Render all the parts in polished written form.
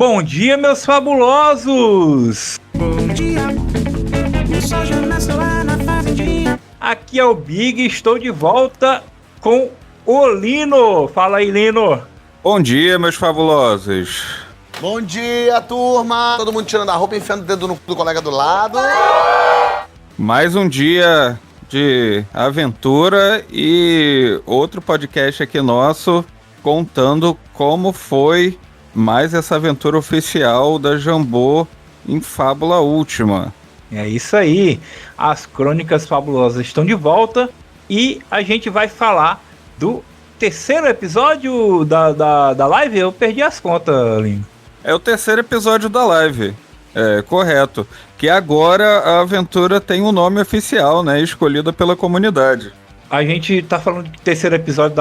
Bom dia, meus fabulosos! Bom dia, o sol já nasceu lá na fazendinha. Aqui é o Big, estou de volta com o Lino. Fala aí, Lino. Bom dia, meus fabulosos. Bom dia, turma! Todo mundo tirando a roupa e enfiando o dedo no cu do colega do lado. Mais um dia de aventura e outro podcast aqui nosso contando como foi mais essa aventura oficial da Jambô em Fábula Última. É isso aí. As Crônicas Fabulosas estão de volta e a gente vai falar do terceiro episódio da live. Eu perdi as contas, Lino. É o terceiro episódio da live, correto. Que agora a aventura tem um nome oficial, né? Escolhido pela comunidade. A gente tá falando de terceiro episódio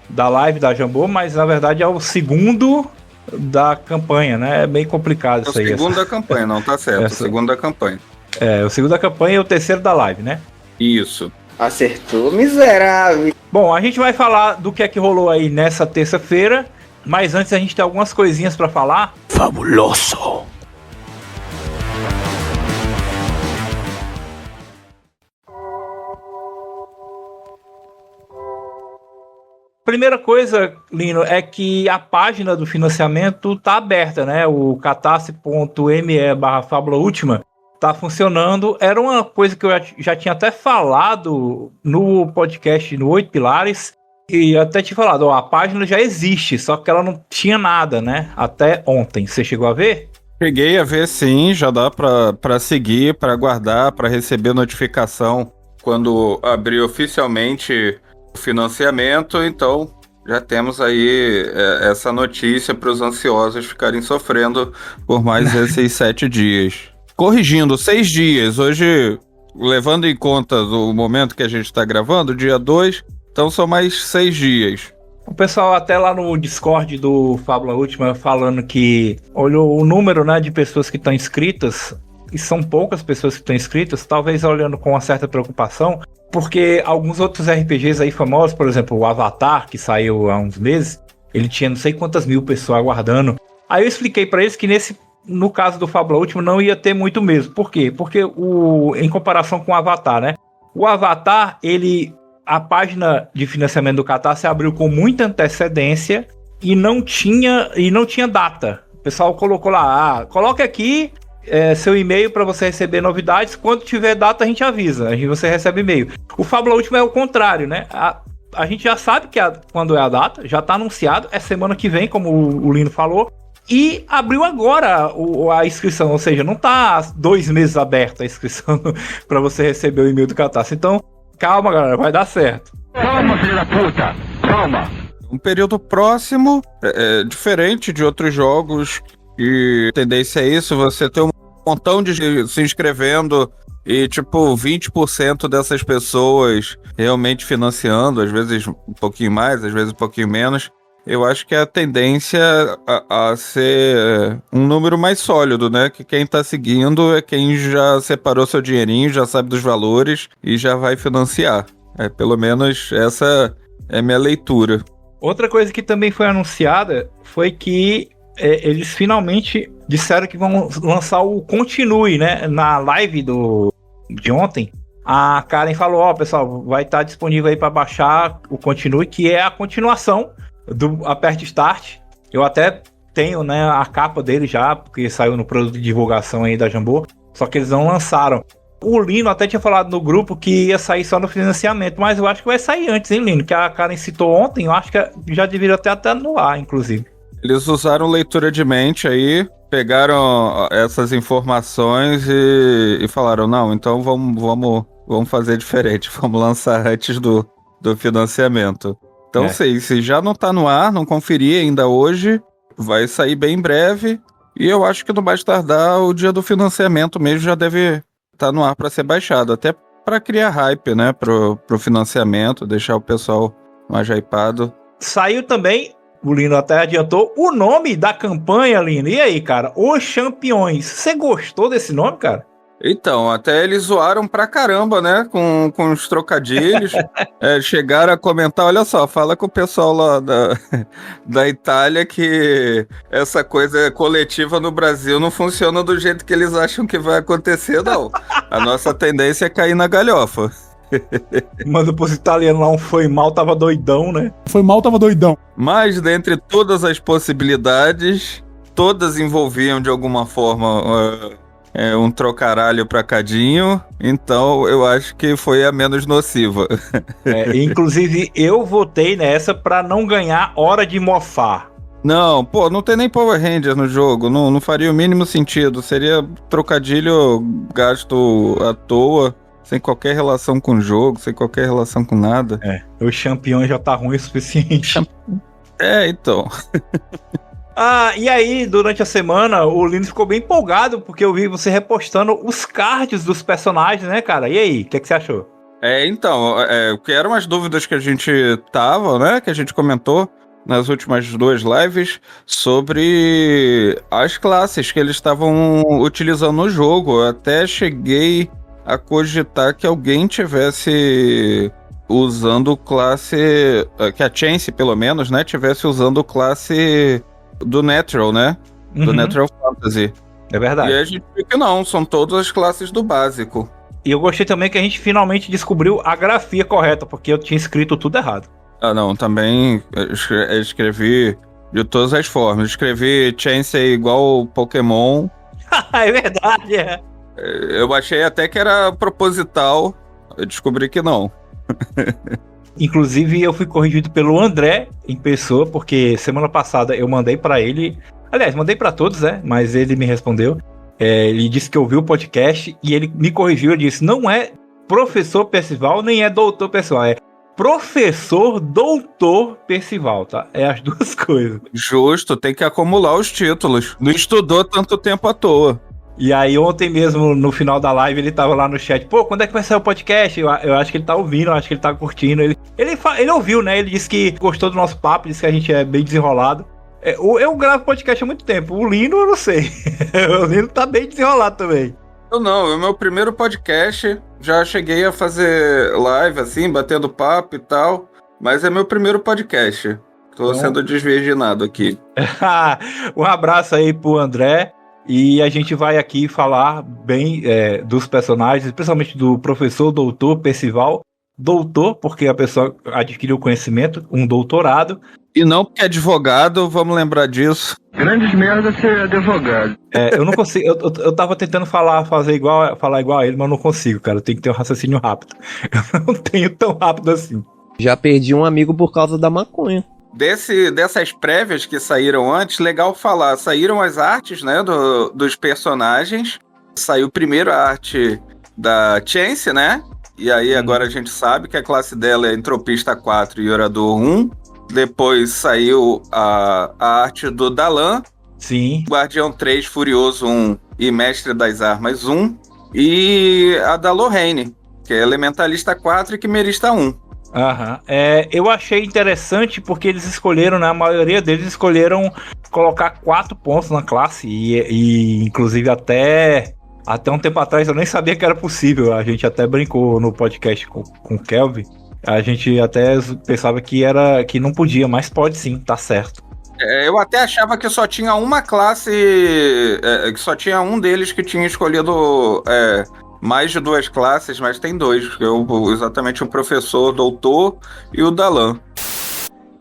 da live da Jambô, mas na verdade é o segundo da campanha, né? É bem complicado isso aí. É o segundo da campanha, não, tá certo. O segundo da campanha. É, o segundo da campanha e o terceiro da live, né? Isso. Acertou, miserável. Bom, a gente vai falar do que é que rolou aí nessa terça-feira, mas antes a gente tem algumas coisinhas pra falar. Fabuloso! Primeira coisa, Lino, é que a página do financiamento tá aberta, né? O catarse.me/Fábula Última tá funcionando. Era uma coisa que eu já tinha até falado no podcast no 8 Pilares. E até te falado, ó, a página já existe, só que ela não tinha nada, né? Até ontem. Você chegou a ver? Cheguei a ver, sim. Já dá pra seguir, pra guardar, pra receber notificação quando abrir oficialmente o financiamento. Então, já temos aí essa notícia para os ansiosos ficarem sofrendo por mais esses 7 dias. Corrigindo, 6 dias. Hoje, levando em conta o momento que a gente está gravando, dia 2, então são mais 6 dias. O pessoal até lá no Discord do Fábula Última falando que olhou o número, né, de pessoas que estão inscritas, e são poucas pessoas que estão inscritas, talvez olhando com uma certa preocupação, porque alguns outros RPGs aí famosos, por exemplo, o Avatar, que saiu há uns meses, ele tinha não sei quantas mil pessoas aguardando. Aí eu expliquei pra eles que no caso do Fábula Última não ia ter muito mesmo. Por quê? Porque em comparação com o Avatar, né? O Avatar, a página de financiamento do Catarse abriu com muita antecedência e não tinha data. O pessoal colocou lá, coloque aqui seu e-mail para você receber novidades. Quando tiver data, a gente avisa. Você recebe e-mail. O Fábula Última é o contrário, né? A gente já sabe que quando é a data, já está anunciado. É semana que vem, como o Lino falou. E abriu agora a inscrição. Ou seja, não está 2 meses aberta a inscrição para você receber o e-mail do Catarse. Então, calma, galera. Vai dar certo. Calma, filho da puta! Calma! Um período próximo, diferente de outros jogos. E a tendência é isso, você ter um montão de se inscrevendo e, 20% dessas pessoas realmente financiando, às vezes um pouquinho mais, às vezes um pouquinho menos. Eu acho que a tendência a ser um número mais sólido, né? Que quem tá seguindo é quem já separou seu dinheirinho, já sabe dos valores e já vai financiar. Pelo menos essa é a minha leitura. Outra coisa que também foi anunciada foi que eles finalmente disseram que vão lançar o Continue, né? Na live de ontem, a Karen falou, pessoal, vai estar disponível aí para baixar o Continue, que é a continuação do Aperte Start. Eu até tenho, né, a capa dele já, porque saiu no produto de divulgação aí da Jambô, só que eles não lançaram. O Lino até tinha falado no grupo que ia sair só no financiamento, mas eu acho que vai sair antes, hein, Lino? Que a Karen citou ontem, eu acho que já deveria até no ar, inclusive. Eles usaram leitura de mente aí, pegaram essas informações e falaram, não, então vamos fazer diferente, vamos lançar antes do financiamento. Então, se já não tá no ar, não conferi ainda hoje, vai sair bem em breve, e eu acho que no mais tardar, o dia do financiamento mesmo já deve estar no ar para ser baixado, até para criar hype, né, pro financiamento, deixar o pessoal mais hypado. Saiu também, o Lino até adiantou, o nome da campanha, Lino. E aí, cara? Os Campeões. Você gostou desse nome, cara? Então, até eles zoaram pra caramba, né? Com os trocadilhos. Chegaram a comentar, olha só, fala com o pessoal lá da Itália que essa coisa coletiva no Brasil não funciona do jeito que eles acham que vai acontecer, não. A nossa tendência é cair na galhofa. Manda pros italianos lá, foi mal, tava doidão, né? Foi mal, tava doidão. Mas, dentre todas as possibilidades, todas envolviam de alguma forma um trocaralho pra cadinho, então eu acho que foi a menos nociva. Inclusive, eu votei nessa pra não ganhar hora de mofar. Não, pô, não tem nem Power Ranger no jogo, não faria o mínimo sentido, seria trocadilho gasto à toa, sem qualquer relação com o jogo, sem qualquer relação com nada. O campeão já tá ruim o suficiente. Então... E aí, durante a semana, o Lino ficou bem empolgado, porque eu vi você repostando os cards dos personagens, né, cara? E aí, o que você achou? Então, que eram as dúvidas que a gente tava, né, que a gente comentou nas últimas 2 lives, sobre as classes que eles estavam utilizando no jogo. Eu até cheguei a cogitar que alguém tivesse usando classe, que a Chance, pelo menos, né, tivesse usando classe... do Natural, né? Do Natural Fantasy. É verdade. E a gente viu que não, são todas as classes do básico. E eu gostei também que a gente finalmente descobriu a grafia correta, porque eu tinha escrito tudo errado. Não, também escrevi de todas as formas. Escrevi Chance igual Pokémon. É verdade, Eu achei até que era proposital, eu descobri que não. Inclusive, eu fui corrigido pelo André em pessoa, porque semana passada eu mandei pra ele. Aliás, mandei pra todos, né? Mas ele me respondeu. Ele disse que ouviu o podcast e ele me corrigiu. Ele disse: não é professor Percival, nem é doutor Percival. É professor doutor Percival, tá? É as duas coisas. Justo, tem que acumular os títulos. Não estudou tanto tempo à toa. E aí ontem mesmo, no final da live, ele tava lá no chat, pô, quando é que vai sair o podcast? Eu acho que ele tá ouvindo, eu acho que ele tá curtindo. Ele ouviu, né? Ele disse que gostou do nosso papo, disse que a gente é bem desenrolado. Eu gravo podcast há muito tempo, o Lino eu não sei. O Lino tá bem desenrolado também. Eu não, é o meu primeiro podcast, já cheguei a fazer live assim, batendo papo e tal, mas é meu primeiro podcast. Tô sendo desvirginado aqui. Um abraço aí pro André. E a gente vai aqui falar bem dos personagens, principalmente do professor doutor Percival. Doutor, porque a pessoa adquiriu conhecimento, um doutorado. E não porque é advogado, vamos lembrar disso. Grandes merda ser advogado. Eu não consigo, eu tava tentando falar igual a ele, mas eu não consigo, cara. Eu tenho que ter um raciocínio rápido. Eu não tenho tão rápido assim. Já perdi um amigo por causa da maconha. Dessas prévias que saíram antes, legal falar, saíram as artes, né, dos personagens. Saiu primeiro a arte da Chance, né? E aí agora a gente sabe que a classe dela é Entropista 4 e Orador 1. Depois saiu a arte do Dalan. Sim. Guardião 3, Furioso 1 e Mestre das Armas 1. E a da Lorraine, que é Elementalista 4 e Quimerista 1. Eu achei interessante porque eles escolheram, né, a maioria deles escolheram colocar 4 pontos na classe e inclusive até um tempo atrás eu nem sabia que era possível. A gente até brincou no podcast com o Kelvin. A gente até pensava que não podia, mas pode sim, tá certo. Eu até achava que só tinha uma classe, que só tinha um deles que tinha escolhido mais de 2 classes, mas tem 2, exatamente o professor, doutor e o Dalan.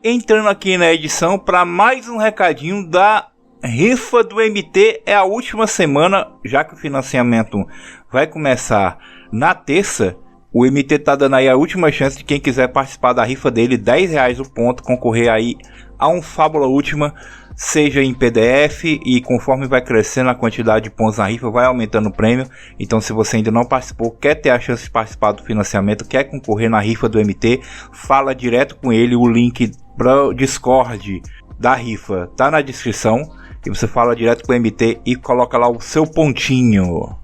Entrando aqui na edição para mais um recadinho da rifa do MT. É a última semana, já que o financiamento vai começar na terça. O MT tá dando aí a última chance de quem quiser participar da rifa dele, R$10 o ponto, concorrer aí a um Fábula Última, seja em PDF, e conforme vai crescendo a quantidade de pontos na rifa, vai aumentando o prêmio. Então se você ainda não participou, quer ter a chance de participar do financiamento, quer concorrer na rifa do MT, fala direto com ele. O link para o Discord da rifa tá na descrição, e você fala direto com o MT e coloca lá o seu pontinho.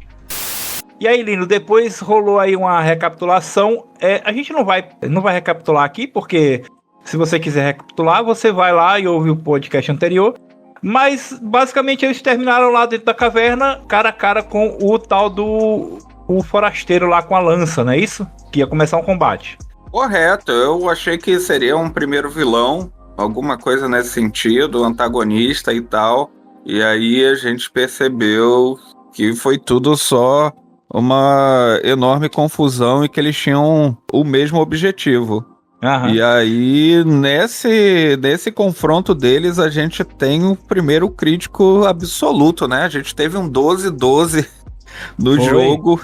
E aí, Lino, depois rolou aí uma recapitulação. A gente não vai recapitular aqui, porque se você quiser recapitular, você vai lá e ouve o podcast anterior. Mas, basicamente, eles terminaram lá dentro da caverna, cara a cara com o tal do o forasteiro lá com a lança, não é isso? Que ia começar um combate. Correto, eu achei que seria um primeiro vilão, alguma coisa nesse sentido, antagonista e tal. E aí a gente percebeu que foi tudo só uma enorme confusão e que eles tinham o mesmo objetivo. Aham. E aí, nesse confronto deles, a gente tem o primeiro crítico absoluto, né? A gente teve um 12-12 no Foi. jogo.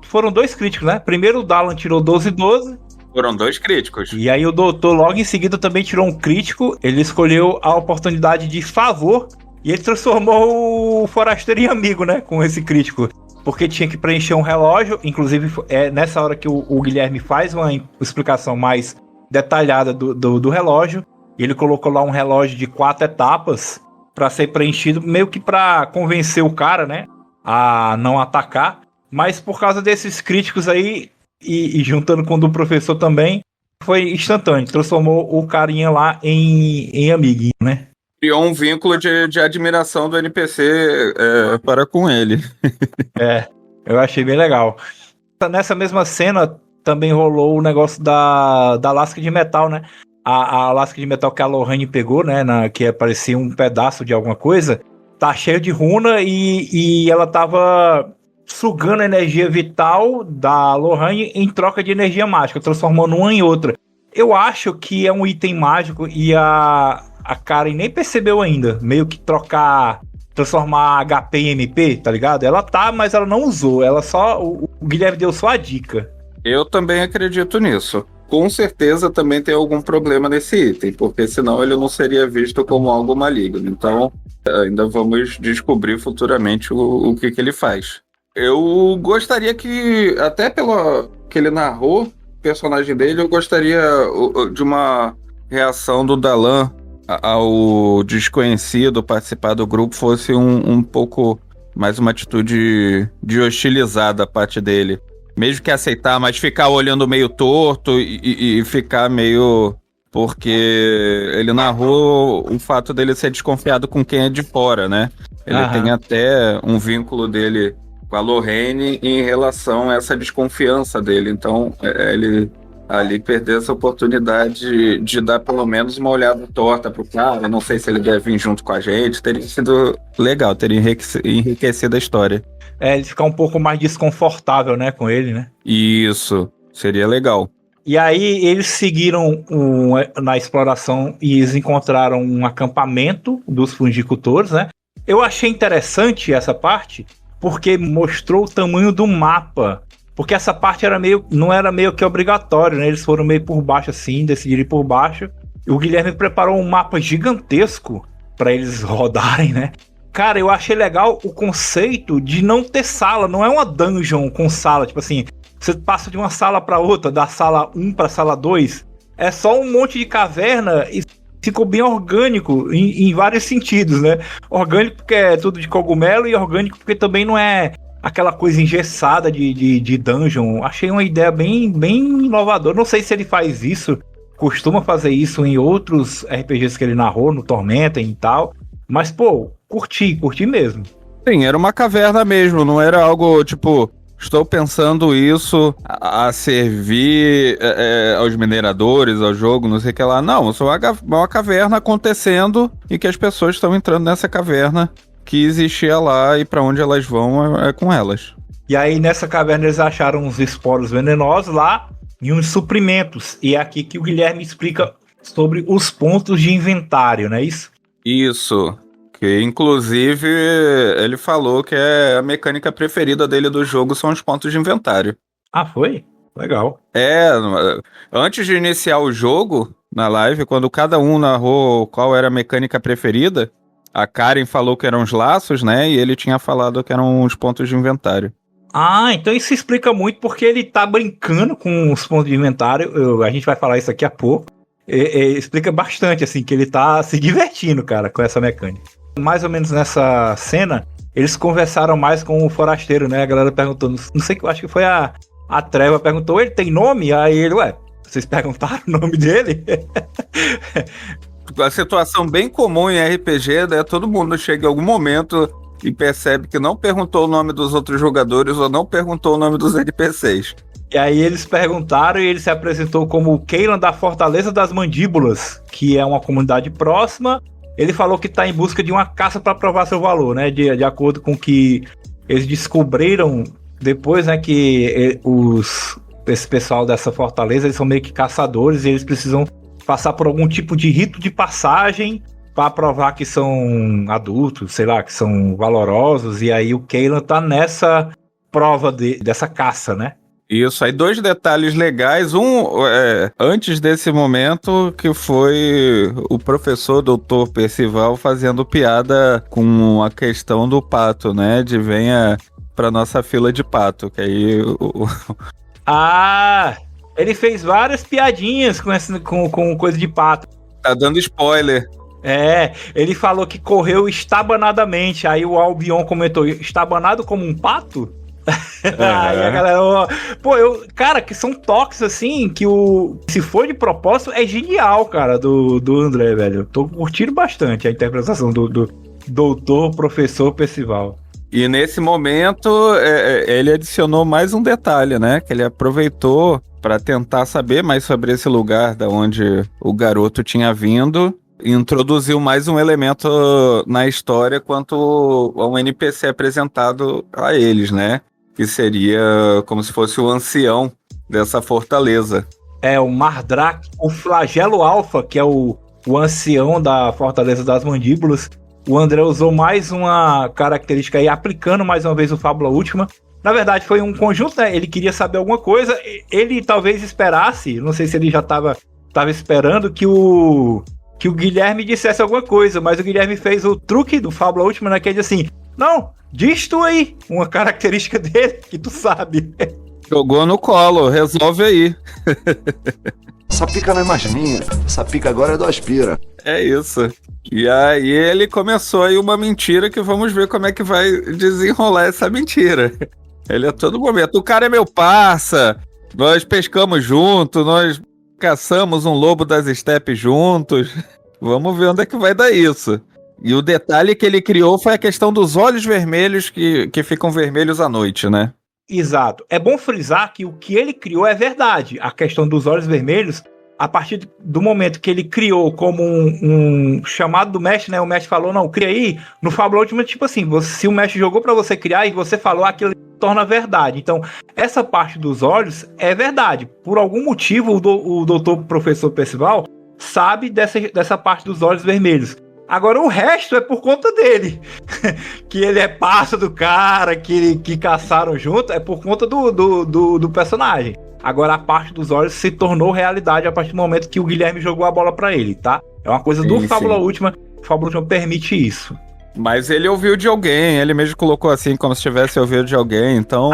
Foram 2 críticos, né? Primeiro o Dalan tirou 12-12. Foram 2 críticos. E aí o doutor logo em seguida também tirou um crítico. Ele escolheu a oportunidade de favor. E ele transformou o forasteiro em amigo, né? Com esse crítico. Porque tinha que preencher um relógio. Inclusive, é nessa hora que o Guilherme faz uma explicação mais detalhada do relógio. Ele colocou lá um relógio de 4 etapas para ser preenchido, meio que para convencer o cara, né? A não atacar. Mas por causa desses críticos aí, e juntando com o do professor também, foi instantâneo. Transformou o carinha lá em amiguinho, né? Criou um vínculo de admiração do NPC para com ele. Eu achei bem legal. Nessa mesma cena também rolou o negócio da lasca de metal, né? A lasca de metal que a Lorraine pegou, né? Que parecia um pedaço de alguma coisa. Tá cheio de runa e ela tava sugando a energia vital da Lorraine em troca de energia mágica, transformando uma em outra. Eu acho que é um item mágico e a Karen nem percebeu ainda. Meio que transformar HP em MP, tá ligado? Ela mas ela não usou. Ela só. O Guilherme deu só a dica. Eu também acredito nisso. Com certeza também tem algum problema nesse item, porque senão ele não seria visto como algo maligno. Então, ainda vamos descobrir futuramente o que ele faz. Eu gostaria que, até pelo que ele narrou, o personagem dele, eu gostaria de uma reação do Dalan ao desconhecido participar do grupo fosse um pouco mais uma atitude de hostilizar da parte dele. Mesmo que aceitar, mas ficar olhando meio torto e ficar meio... Porque ele narrou o fato dele ser desconfiado com quem é de fora, né? Ele tem até um vínculo dele com a Lorraine em relação a essa desconfiança dele. Então, ele ali perdeu essa oportunidade de dar pelo menos uma olhada torta pro cara. Não sei se ele deve vir junto com a gente. Teria sido legal, teria enriquecido a história. Ele ficar um pouco mais desconfortável, né, com ele, né? Isso, seria legal. E aí eles seguiram na exploração e eles encontraram um acampamento dos fungicultores, né? Eu achei interessante essa parte, porque mostrou o tamanho do mapa. Porque essa parte não era meio que obrigatório, né? Eles foram meio por baixo assim, decidiram ir por baixo. E o Guilherme preparou um mapa gigantesco para eles rodarem, né? Cara, eu achei legal o conceito de não ter sala. Não é uma dungeon com sala, tipo assim, você passa de uma sala para outra, da sala 1 para sala 2. É só um monte de caverna e ficou bem orgânico em vários sentidos, né? Orgânico porque é tudo de cogumelo e orgânico porque também não é aquela coisa engessada de dungeon. Achei uma ideia bem inovadora. Não sei se ele faz isso, costuma fazer isso em outros RPGs que ele narrou, no Tormenta e tal. Mas, pô, curti mesmo. Sim, era uma caverna mesmo, não era algo tipo... Estou pensando isso a servir aos mineradores, ao jogo, não sei o que lá. Não, é só uma caverna acontecendo e que as pessoas estão entrando nessa caverna que existia lá e para onde elas vão é com elas. E aí nessa caverna eles acharam uns esporos venenosos lá e uns suprimentos. E é aqui que o Guilherme explica sobre os pontos de inventário, não é isso? Isso. Que, inclusive, ele falou que a mecânica preferida dele do jogo são os pontos de inventário. Ah, foi? Legal. Antes de iniciar o jogo, na live, quando cada um narrou qual era a mecânica preferida, a Karen falou que eram os laços, né? E ele tinha falado que eram os pontos de inventário. Ah, então isso explica muito porque ele tá brincando com os pontos de inventário. A gente vai falar isso aqui a pouco. Explica bastante, assim, que ele tá se divertindo, cara, com essa mecânica. Mais ou menos nessa cena, eles conversaram mais com o forasteiro, né? A galera perguntou, não sei, eu acho que foi a Treva perguntou, ele tem nome? Aí ele, vocês perguntaram o nome dele? a situação bem comum em RPG, né? Todo mundo chega em algum momento e percebe que não perguntou o nome dos outros jogadores ou não perguntou o nome dos NPCs. E aí eles perguntaram e ele se apresentou como o Keylan da Fortaleza das Mandíbulas, que é uma comunidade próxima. Ele falou que está em busca de uma caça para provar seu valor, né? De acordo com o que eles descobriram depois, né? Que esse pessoal dessa fortaleza, eles são meio que caçadores e eles precisam passar por algum tipo de rito de passagem para provar que são adultos, sei lá, que são valorosos. E aí o Keylan tá nessa prova dessa caça, né? Isso, aí 2 detalhes legais. Antes desse momento, que foi o professor Dr. Percival fazendo piada com a questão do pato, né? De venha pra nossa fila de pato, que aí Ah, ele fez várias piadinhas com coisa de pato. Tá dando spoiler. Ele falou que correu estabanadamente. Aí o Albion comentou, estabanado como um pato? Aí a galera, cara, que são toques assim, que se for de propósito, é genial, cara, do André, velho. Eu tô curtindo bastante a interpretação do doutor professor Percival. E nesse momento, ele adicionou mais um detalhe, né? Que ele aproveitou para tentar saber mais sobre esse lugar da onde o garoto tinha vindo. E introduziu mais um elemento na história quanto a um NPC apresentado a eles, né? Que seria como se fosse o ancião dessa fortaleza. O Mardrak, o Flagelo Alpha, que é o ancião da Fortaleza das Mandíbulas. O André usou mais uma característica aí, aplicando mais uma vez o Fábula Última. Na verdade, foi um conjunto, né? Ele queria saber alguma coisa. Ele talvez esperasse, não sei se ele já estava esperando que o Guilherme dissesse alguma coisa, mas o Guilherme fez o truque do Fábula Última, né? Que é de assim, não, diz tu aí, uma característica dele que tu sabe. Jogou no colo, resolve aí. Essa pica não é mais minha, essa pica agora é do Aspira. É isso. E aí ele começou aí uma mentira que vamos ver como é que vai desenrolar essa mentira. Ele a todo momento, o cara é meu parça, nós pescamos junto, nós caçamos um lobo das estepes juntos. Vamos ver onde é que vai dar isso. E o detalhe que ele criou foi a questão dos olhos vermelhos que ficam vermelhos à noite, né? Exato. É bom frisar que o que ele criou é verdade. A questão dos olhos vermelhos, a partir do momento que ele criou como um chamado do mestre, né? O mestre falou, não, cria aí. No Fábula Última, tipo assim, se o mestre jogou pra você criar e você falou, aquilo torna verdade. Então, essa parte dos olhos é verdade. Por algum motivo, o doutor professor Percival sabe dessa parte dos olhos vermelhos. Agora o resto é por conta dele. Que ele é parça do cara, que caçaram junto, é por conta do personagem. Agora a parte dos olhos se tornou realidade a partir do momento que o Guilherme jogou a bola pra ele, tá? É uma coisa do Fábula Última. O Fábula Última permite isso. Mas ele ouviu de alguém, ele mesmo colocou assim, como se tivesse ouvido de alguém, então...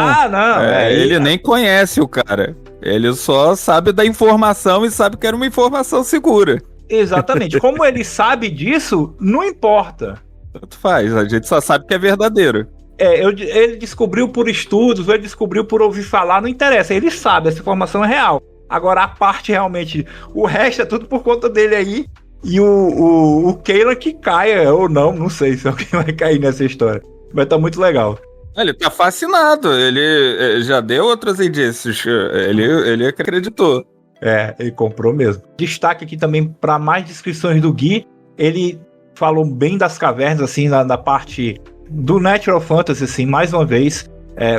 ele nem conhece o cara. Ele só sabe da informação e sabe que era uma informação segura. Exatamente. Como ele sabe disso, não importa. Tanto faz, a gente só sabe que é verdadeiro. Ele descobriu por estudos, ou ele descobriu por ouvir falar, não interessa. Ele sabe, essa informação é real. Agora a parte realmente, o resto é tudo por conta dele aí. E o Keylan que caia, ou não sei se alguém vai cair nessa história. Mas tá muito legal. Ele tá fascinado, ele já deu outros indícios, ele acreditou. Ele comprou mesmo. Destaque aqui também para mais descrições do Gui. Ele falou bem das cavernas, assim, na parte do Natural Fantasy, assim, mais uma vez.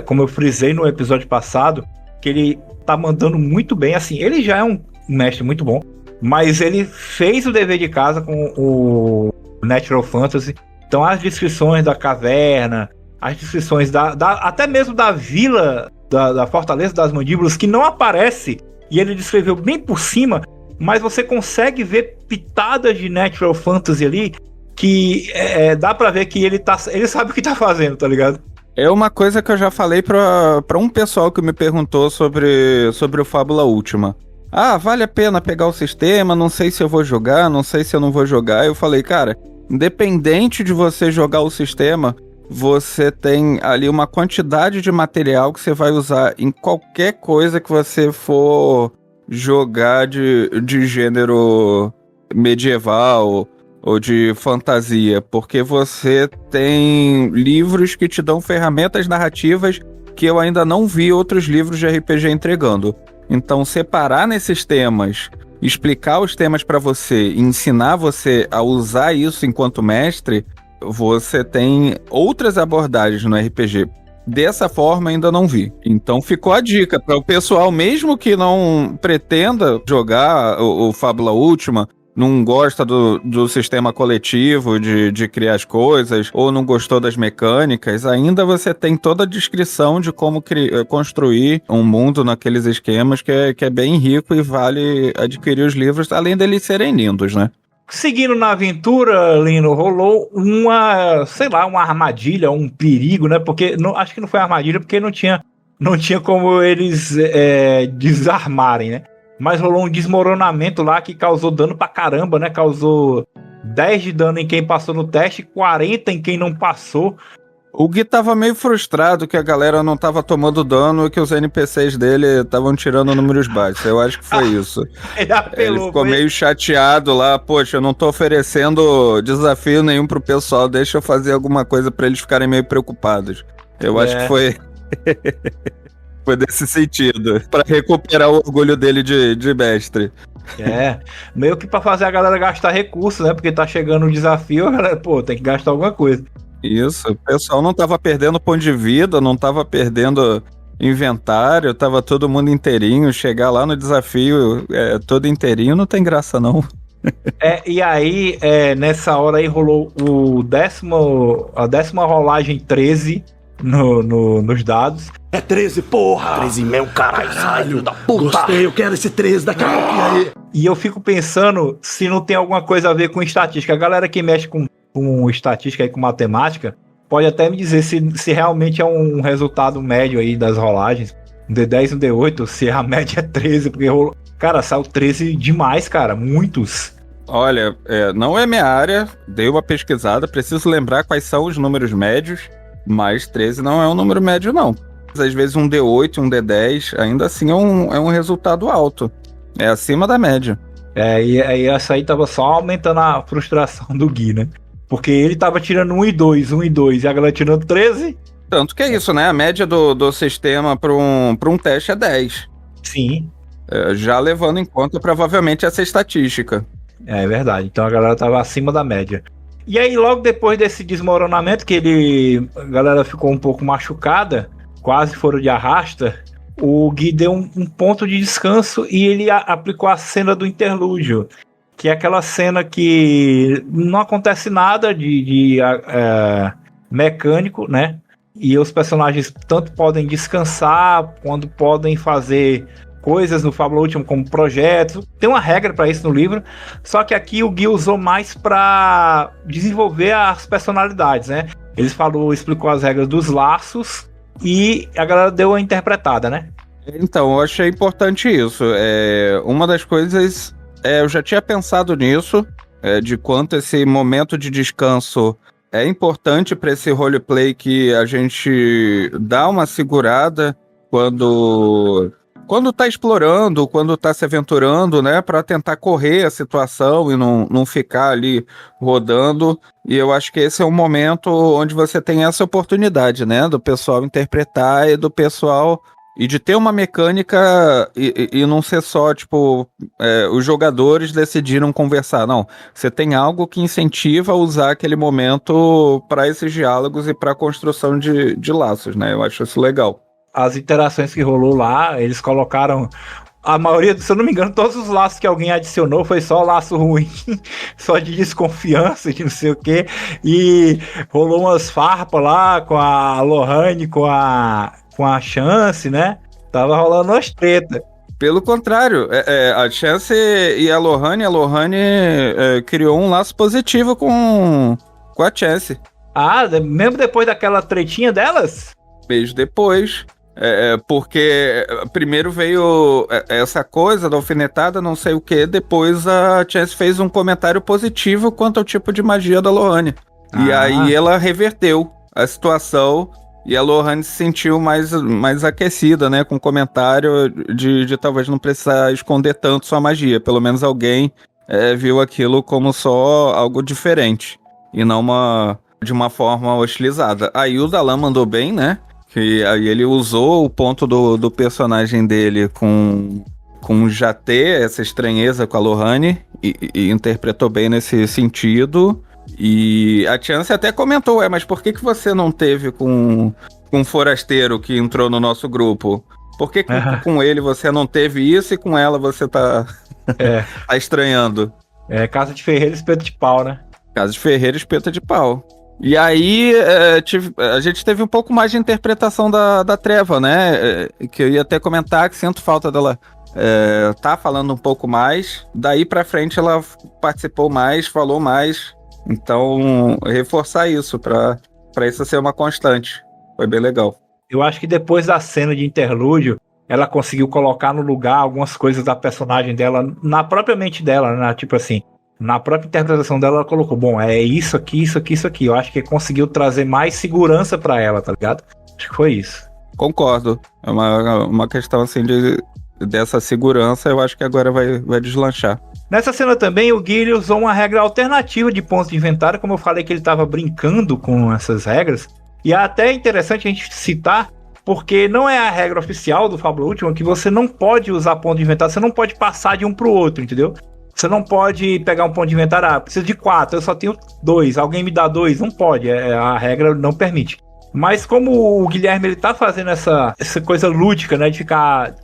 Como eu frisei no episódio passado, que ele tá mandando muito bem, assim. Ele já é um mestre muito bom, mas ele fez o dever de casa com o Natural Fantasy. Então as descrições da caverna, as descrições até mesmo da vila, da Fortaleza das Mandíbulas, que não aparece, e ele descreveu bem por cima, mas você consegue ver pitadas de Natural Fantasy ali, que dá pra ver que ele sabe o que tá fazendo, tá ligado? É uma coisa que eu já falei pra um pessoal que me perguntou sobre o Fábula Última. Ah, vale a pena pegar o sistema, não sei se eu vou jogar, não sei se eu não vou jogar. Eu falei, cara, independente de você jogar o sistema, você tem ali uma quantidade de material que você vai usar em qualquer coisa que você for jogar de gênero medieval ou de fantasia, porque você tem livros que te dão ferramentas narrativas que eu ainda não vi outros livros de RPG entregando. Então, separar nesses temas, explicar os temas para você, ensinar você a usar isso enquanto mestre, você tem outras abordagens no RPG. Dessa forma, ainda não vi. Então, ficou a dica para o pessoal, mesmo que não pretenda jogar o Fábula Última, não gosta do sistema coletivo de criar as coisas, ou não gostou das mecânicas, ainda você tem toda a descrição de como construir um mundo naqueles esquemas que é bem rico e vale adquirir os livros, além deles serem lindos, né? Seguindo na aventura, Lino, rolou uma armadilha, um perigo, né? Porque acho que não foi armadilha, porque não tinha como eles desarmarem, né? Mas rolou um desmoronamento lá que causou dano pra caramba, né? Causou 10 de dano em quem passou no teste, 40 em quem não passou. O Gui tava meio frustrado que a galera não tava tomando dano e que os NPCs dele estavam tirando números baixos. Eu acho que foi isso. Ele ficou meio chateado lá. Poxa, eu não tô oferecendo desafio nenhum pro pessoal. Deixa eu fazer alguma coisa pra eles ficarem meio preocupados. Eu acho que foi... Foi desse sentido, pra recuperar o orgulho dele de mestre. Meio que pra fazer a galera gastar recursos, né? Porque tá chegando o desafio, a galera, tem que gastar alguma coisa. Isso, o pessoal não tava perdendo ponto de vida, não tava perdendo inventário, tava todo mundo inteirinho. Chegar lá no desafio todo inteirinho não tem graça, não. E aí, nessa hora aí rolou a 10ª rolagem 13 nos dados. É 13, porra! 13 mesmo, caralho da puta! Gostei, eu quero esse 13 daqui a pouquinho aí. E eu fico pensando se não tem alguma coisa a ver com estatística. A galera que mexe com estatística e com matemática pode até me dizer se realmente é um resultado médio aí das rolagens. Um D10 e um D8, se a média é 13, porque rolou... Cara, saiu 13 demais, cara, muitos. Olha, não é minha área, dei uma pesquisada, preciso lembrar quais são os números médios, mas 13 não é um número médio, não. Às vezes um D8, um D10, ainda assim é um resultado alto. É acima da média. E aí essa aí tava só aumentando a frustração do Gui, né? Porque ele tava tirando 1 e 2, e a galera tirando 13. Tanto que é isso, né? A média do sistema para um teste é 10. Sim. Já levando em conta provavelmente essa estatística. É verdade, então a galera tava acima da média. E aí logo depois desse desmoronamento, que a galera ficou um pouco machucada, quase foram de arrasta, o Gui deu um ponto de descanso e ele aplicou a cena do interlúdio, que é aquela cena que não acontece nada de mecânico, né? E os personagens tanto podem descansar, quanto podem fazer coisas no Fábula Última, como projetos. Tem uma regra para isso no livro, só que aqui o Gui usou mais para desenvolver as personalidades, né? Ele explicou as regras dos laços e a galera deu a interpretada, né? Então, eu achei importante isso. Uma das coisas, eu já tinha pensado nisso, de quanto esse momento de descanso é importante para esse roleplay, que a gente dá uma segurada quando tá explorando, quando tá se aventurando, né, para tentar correr a situação e não ficar ali rodando. E eu acho que esse é um momento onde você tem essa oportunidade, né, do pessoal interpretar e do pessoal... E de ter uma mecânica e não ser só, tipo, os jogadores decidiram conversar. Não, você tem algo que incentiva a usar aquele momento para esses diálogos e para a construção de laços, né? Eu acho isso legal. As interações que rolou lá, eles colocaram... A maioria, se eu não me engano, todos os laços que alguém adicionou foi só laço ruim, só de desconfiança, de não sei o quê. E rolou umas farpas lá com a Lohane, com a Chance, né? Tava rolando umas tretas. Pelo contrário, a Chance e a Lohane criou um laço positivo com a Chance. Ah, mesmo depois daquela tretinha delas? Beijo depois. Porque primeiro veio essa coisa da alfinetada, não sei o que, depois a Chance fez um comentário positivo quanto ao tipo de magia da Lohane. E aí ela reverteu a situação e a Lohane se sentiu mais aquecida, né, com o comentário de talvez não precisar esconder tanto sua magia. Pelo menos alguém viu aquilo como só algo diferente e não de uma forma hostilizada. Aí o Dalan mandou bem, né? Que aí ele usou o ponto do personagem dele com já ter essa estranheza com a Lohane e interpretou bem nesse sentido. E a Chance até comentou, mas por que você não teve com um forasteiro que entrou no nosso grupo? Por que com ele você não teve isso e com ela você tá estranhando? Casa de Ferreira, espeto de pau, né? Casa de Ferreira, espeta de pau. E aí a gente teve um pouco mais de interpretação da Treva, né? Que eu ia até comentar que sinto falta dela tá falando um pouco mais. Daí pra frente ela participou mais, falou mais. Então, reforçar isso pra isso ser uma constante. Foi bem legal. Eu acho que depois da cena de interlúdio, ela conseguiu colocar no lugar algumas coisas da personagem dela, na própria mente dela, né? Tipo assim, na própria interpretação dela, ela colocou, bom, é isso aqui, isso aqui, isso aqui. Eu acho que conseguiu trazer mais segurança pra ela, tá ligado? Acho que foi isso. Concordo. É uma questão, assim, dessa segurança, eu acho que agora vai deslanchar. Nessa cena também, o Guile usou uma regra alternativa de pontos de inventário, como eu falei que ele estava brincando com essas regras. E é até interessante a gente citar, porque não é a regra oficial do Fábula Última que você não pode usar ponto de inventário, você não pode passar de um pro outro, entendeu? Você não pode pegar um ponto de inventário, preciso de 4, eu só tenho 2, alguém me dá 2, não pode, a regra não permite. Mas como o Guilherme ele tá fazendo essa coisa lúdica, né, de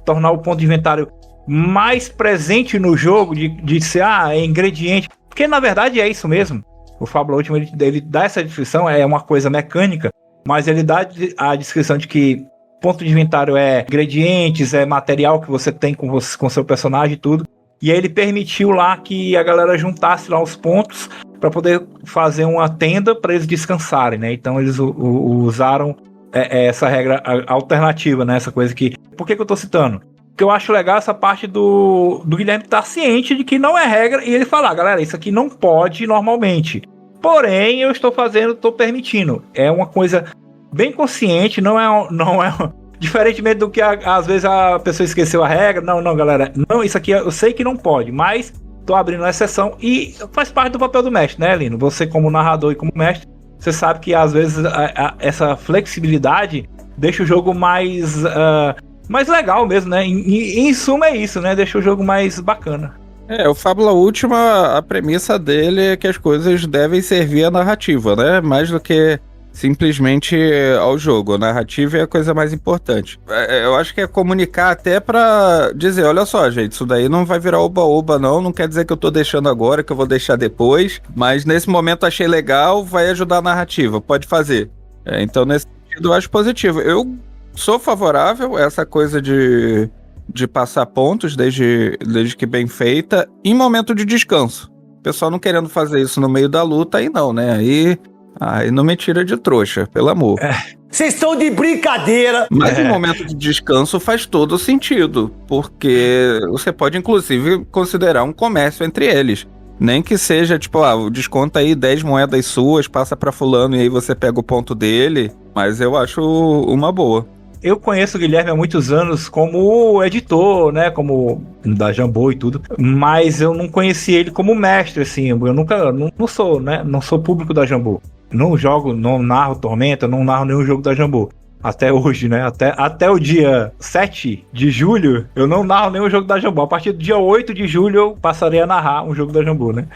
tornar o ponto de inventário mais presente no jogo, de ser, ingrediente, porque na verdade é isso mesmo. O Fábula Última ele dá essa descrição, é uma coisa mecânica, mas ele dá a descrição de que ponto de inventário é ingredientes, é material que você tem com seu personagem e tudo. E aí ele permitiu lá que a galera juntasse lá os pontos para poder fazer uma tenda para eles descansarem, né? Então eles usaram essa regra alternativa, né? Essa coisa que... Por que eu tô citando? Porque eu acho legal essa parte do Guilherme estar ciente de que não é regra e ele falar, galera, isso aqui não pode normalmente. Porém, eu estou permitindo. É uma coisa bem consciente, não é diferentemente do que às vezes a pessoa esqueceu a regra. Não, galera, não, isso aqui eu sei que não pode, mas tô abrindo uma exceção e faz parte do papel do mestre, né, Lino? Você como narrador e como mestre, você sabe que às vezes essa flexibilidade deixa o jogo mais legal mesmo, né? Em suma é isso, né? Deixa o jogo mais bacana. O Fábula Última, a premissa dele é que as coisas devem servir à narrativa, né? Mais do que simplesmente ao jogo. A narrativa é a coisa mais importante. Eu acho que é comunicar até pra dizer, olha só, gente, isso daí não vai virar oba-oba não quer dizer que eu tô deixando agora, que eu vou deixar depois, mas nesse momento achei legal, vai ajudar a narrativa, pode fazer. Então nesse sentido eu acho positivo. Eu sou favorável a essa coisa de passar pontos, desde que bem feita, em momento de descanso. O pessoal não querendo fazer isso no meio da luta, aí não, né? Aí não me tira de trouxa, pelo amor. Vocês estão de brincadeira! Mas em momento de descanso faz todo sentido, porque você pode, inclusive, considerar um comércio entre eles. Nem que seja, tipo, desconta aí 10 moedas suas, passa pra fulano e aí você pega o ponto dele, mas eu acho uma boa. Eu conheço o Guilherme há muitos anos como editor, né, como da Jambô e tudo, mas eu não conheci ele como mestre, assim, eu não sou, né, não sou público da Jambô. Não jogo, não narro Tormenta, não narro nenhum jogo da Jambô. Até hoje, né, até o dia 7 de julho, eu não narro nenhum jogo da Jambô. A partir do dia 8 de julho, eu passarei a narrar um jogo da Jambô, né.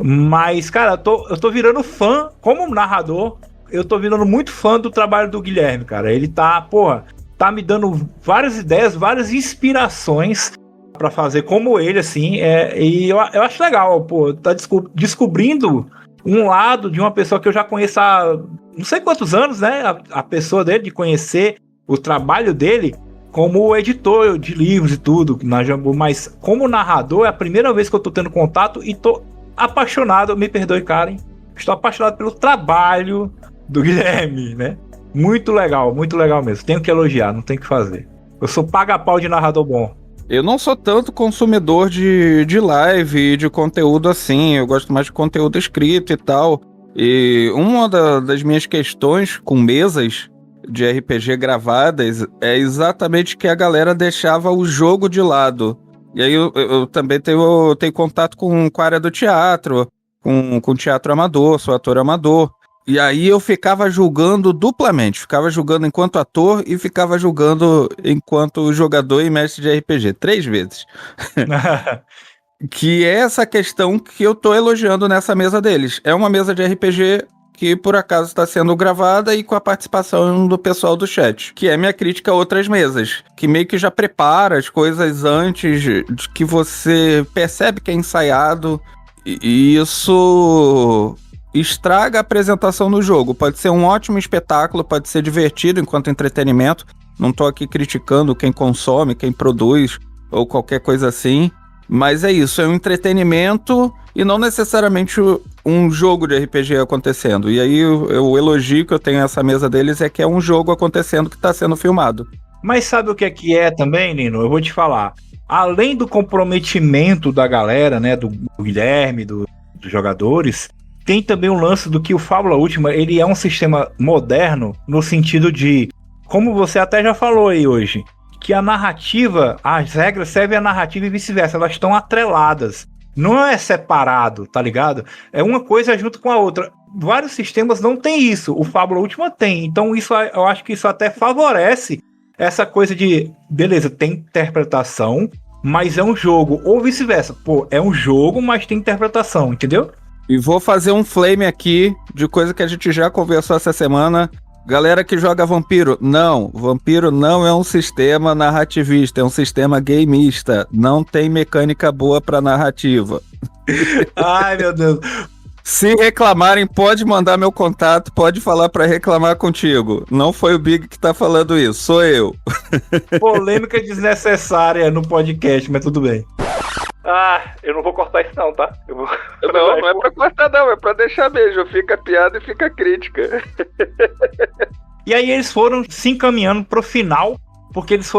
Mas, cara, eu tô virando fã, como narrador, eu tô virando muito fã do trabalho do Guilherme, cara. Ele tá me dando várias ideias, várias inspirações pra fazer como ele, assim, e eu acho legal, tá descobrindo um lado de uma pessoa que eu já conheço há não sei quantos anos, né, a pessoa dele, de conhecer o trabalho dele como editor de livros e tudo, na Jambô, mas como narrador é a primeira vez que eu tô tendo contato e tô apaixonado, me perdoe, Karen, estou apaixonado pelo trabalho do Guilherme, né? Muito legal mesmo. Tenho que elogiar, não tem o que fazer. Eu sou paga-pau de narrador bom. Eu não sou tanto consumidor de live e de conteúdo assim. Eu gosto mais de conteúdo escrito e tal. E uma das minhas questões com mesas de RPG gravadas é exatamente que a galera deixava o jogo de lado E aí eu também tenho contato com a área do teatro, com teatro amador, sou ator amador. E aí eu ficava julgando duplamente, ficava julgando enquanto ator e ficava julgando enquanto jogador e mestre de RPG, 3 vezes. Que é essa questão que eu tô elogiando nessa mesa deles. É uma mesa de RPG que por acaso está sendo gravada e com a participação do pessoal do chat, que é minha crítica a outras mesas, que meio que já prepara as coisas antes de que você percebe que é ensaiado, e isso estraga a apresentação do jogo. Pode ser um ótimo espetáculo, pode ser divertido enquanto entretenimento, não tô aqui criticando quem consome, quem produz ou qualquer coisa assim, mas é isso, é um entretenimento e não necessariamente um jogo de RPG acontecendo. E aí o elogio que eu tenho nessa mesa deles é que é um jogo acontecendo que está sendo filmado. Mas sabe o que é também, Nino? Eu vou te falar. Além do comprometimento da galera, né, do Guilherme, dos jogadores, tem também um lance do que o Fábula Última, ele é um sistema moderno no sentido de, como você até já falou aí hoje, que a narrativa, as regras servem à narrativa e vice-versa, elas estão atreladas. Não é separado, tá ligado? É uma coisa junto com a outra. Vários sistemas não tem isso, o Fábula Última tem. Então isso, eu acho que isso até favorece essa coisa de, beleza, tem interpretação, mas é um jogo, ou vice-versa. Pô, é um jogo, mas tem interpretação, entendeu? E vou fazer um flame aqui de coisa que a gente já conversou essa semana. Galera que joga Vampiro não é um sistema narrativista, é um sistema gameista. Não tem mecânica boa pra narrativa. Ai, meu Deus. Se reclamarem, pode mandar meu contato, pode falar pra reclamar contigo. Não foi o Big que tá falando isso, sou eu. Polêmica desnecessária no podcast, mas tudo bem. Ah, eu não vou cortar isso não, tá? Não é pra cortar não, é pra deixar mesmo. Fica piada e fica crítica. E aí eles foram se encaminhando pro final, porque eles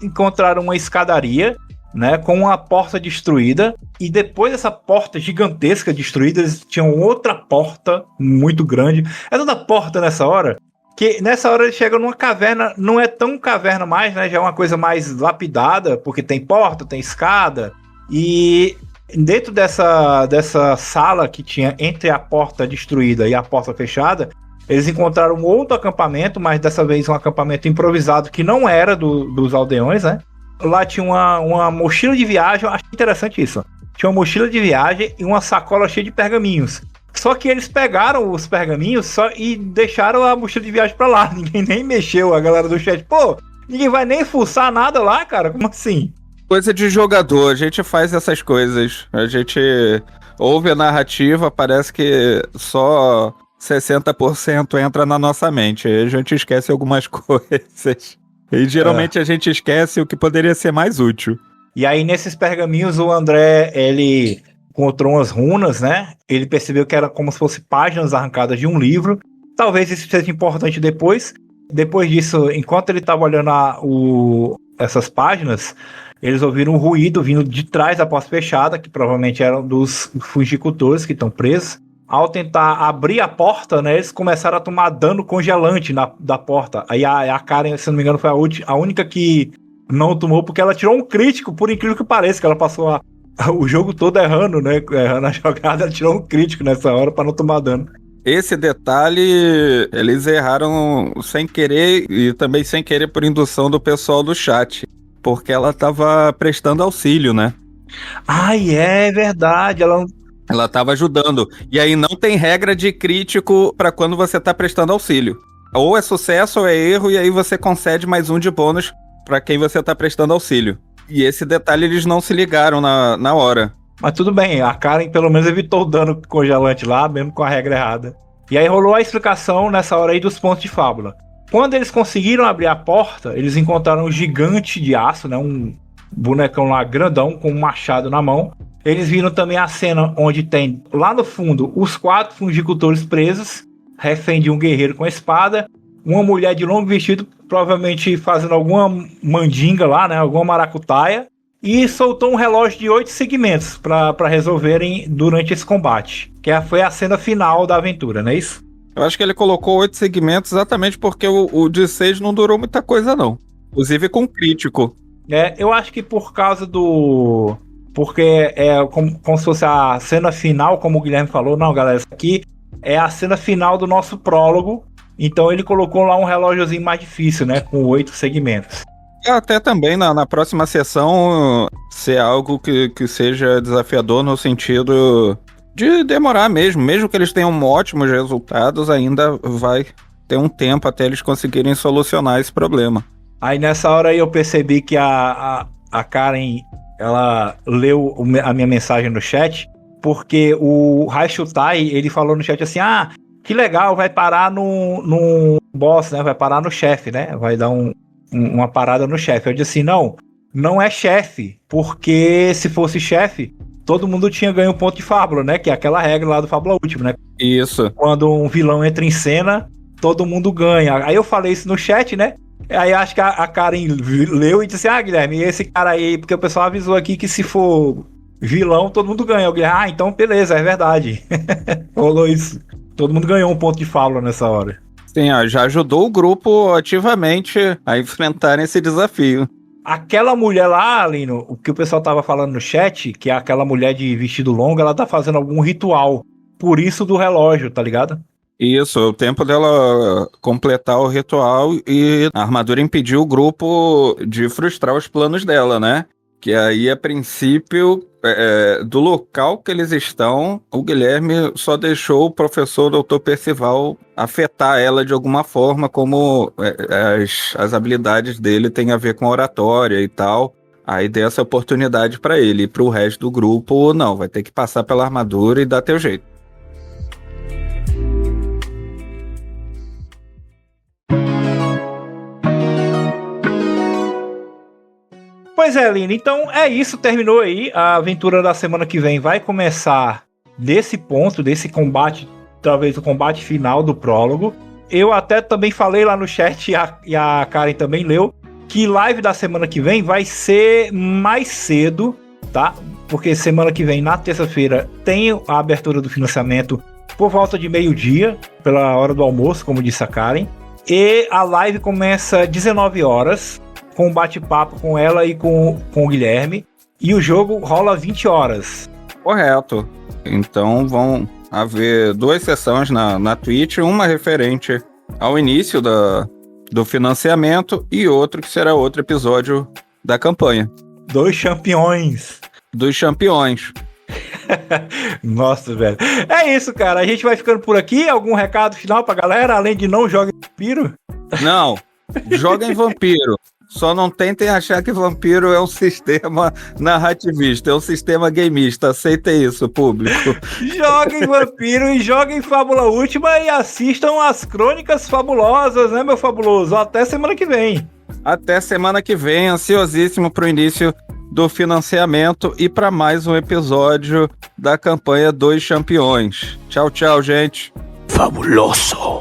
encontraram uma escadaria, né, com uma porta destruída, e depois dessa porta gigantesca destruída, eles tinham outra porta muito grande. É toda porta nessa hora, que nessa hora eles chegam numa caverna, não é tão caverna mais, né, já é uma coisa mais lapidada, porque tem porta, tem escada, e dentro dessa sala que tinha entre a porta destruída e a porta fechada, eles encontraram um outro acampamento, mas dessa vez um acampamento improvisado que não era dos aldeões, né? Lá tinha uma mochila de viagem, eu achei interessante isso. Tinha uma mochila de viagem e uma sacola cheia de pergaminhos. Só que eles pegaram os pergaminhos e deixaram a mochila de viagem pra lá. Ninguém nem mexeu, a galera do chat. Pô, ninguém vai nem fuçar nada lá, cara? Como assim? Coisa de jogador, a gente faz essas coisas. A gente ouve a narrativa, parece que só 60% entra na nossa mente. Aí a gente esquece algumas coisas. E geralmente a gente esquece o que poderia ser mais útil. E aí nesses pergaminhos o André, ele encontrou umas runas, né? Ele percebeu que era como se fosse páginas arrancadas de um livro. Talvez isso seja importante depois. Depois disso, enquanto ele estava olhando essas páginas, eles ouviram um ruído vindo de trás da porta fechada, que provavelmente eram dos fugicultores que estão presos. Ao tentar abrir a porta, né, eles começaram a tomar dano congelante da porta. Aí a Karen, se não me engano, foi a única que não tomou, porque ela tirou um crítico, por incrível que pareça, que ela passou o jogo todo errando, né? Errando a jogada, ela tirou um crítico nessa hora para não tomar dano. Esse detalhe, eles erraram sem querer e também sem querer por indução do pessoal do chat, porque ela tava prestando auxílio, né? Ai, é verdade, Ela tava ajudando. E aí não tem regra de crítico pra quando você tá prestando auxílio. Ou é sucesso ou é erro, e aí você concede mais um de bônus pra quem você tá prestando auxílio. E esse detalhe eles não se ligaram na hora. Mas tudo bem, a Karen pelo menos evitou o dano congelante lá, mesmo com a regra errada. E aí rolou a explicação nessa hora aí dos pontos de fábula. Quando eles conseguiram abrir a porta, eles encontraram um gigante de aço, né? Um bonecão lá grandão com um machado na mão. Eles viram também a cena onde tem, lá no fundo, os 4 fungicultores presos, refém de um guerreiro com a espada, uma mulher de longo vestido, provavelmente fazendo alguma mandinga lá, né, alguma maracutaia, e soltou um relógio de 8 segmentos para resolverem durante esse combate, que foi a cena final da aventura, não é isso? Eu acho que ele colocou 8 segmentos exatamente porque o de 6 não durou muita coisa, não. Inclusive com crítico. Eu acho que por causa do... Porque é como se fosse a cena final, como o Guilherme falou. Não, galera, isso aqui é a cena final do nosso prólogo. Então ele colocou lá um relógiozinho mais difícil, né? Com 8 segmentos. Até também na próxima sessão ser algo que seja desafiador no sentido de demorar mesmo que eles tenham ótimos resultados, ainda vai ter um tempo até eles conseguirem solucionar esse problema. Aí nessa hora aí eu percebi que a Karen, ela leu a minha mensagem no chat, porque o Raishutai, ele falou no chat assim, que legal, vai parar no boss, né? Vai parar no chefe, né? Vai dar uma parada no chefe. Eu disse assim, não é chefe, porque se fosse chefe, todo mundo tinha ganho um ponto de fábula, né? Que é aquela regra lá do Fábula Última, né? Isso. Quando um vilão entra em cena, todo mundo ganha. Aí eu falei isso no chat, né? Aí acho que a Karen leu e disse, Guilherme, esse cara aí, porque o pessoal avisou aqui que se for vilão, todo mundo ganha. Eu falei, então beleza, é verdade. Rolou isso. Todo mundo ganhou um ponto de fábula nessa hora. Sim, já ajudou o grupo ativamente a enfrentar esse desafio. Aquela mulher lá, Lino, o que o pessoal tava falando no chat, que é aquela mulher de vestido longo, ela tá fazendo algum ritual. Por isso do relógio, tá ligado? Isso, o tempo dela completar o ritual e a armadura impediu o grupo de frustrar os planos dela, né? Que aí, a princípio, do local que eles estão, o Guilherme só deixou o professor Dr. Percival afetar ela de alguma forma, como as habilidades dele têm a ver com oratória e tal. Aí deu essa oportunidade para ele. E para o resto do grupo, não, vai ter que passar pela armadura e dar teu jeito. Pois é, Lino, então é isso, terminou aí. A aventura da semana que vem vai começar desse ponto, desse combate, talvez o combate final do prólogo. Eu até também falei lá no chat, e a Karen também leu, que live da semana que vem vai ser mais cedo, tá? Porque semana que vem, na terça-feira, tem a abertura do financiamento por volta de 12:00, pela hora do almoço, como disse a Karen. E a live começa 19 horas, com um bate-papo com ela e com o Guilherme. E o jogo rola 20 horas. Correto. Então vão haver 2 sessões na Twitch, uma referente ao início do financiamento e outro que será outro episódio da campanha. 2 campeões. Dos campeões. Nossa, velho. É isso, cara. A gente vai ficando por aqui. Algum recado final pra galera, além de não joguem vampiro? Não, joguem vampiro. Só não tentem achar que vampiro é um sistema narrativista, é um sistema gameista. Aceitem isso, público. Joguem vampiro e joguem Fábula Última e assistam as crônicas fabulosas, né, meu fabuloso? Até semana que vem. Até semana que vem, ansiosíssimo pro início do financiamento e para mais um episódio da campanha 2 Campeões. Tchau, tchau, gente. Fabuloso.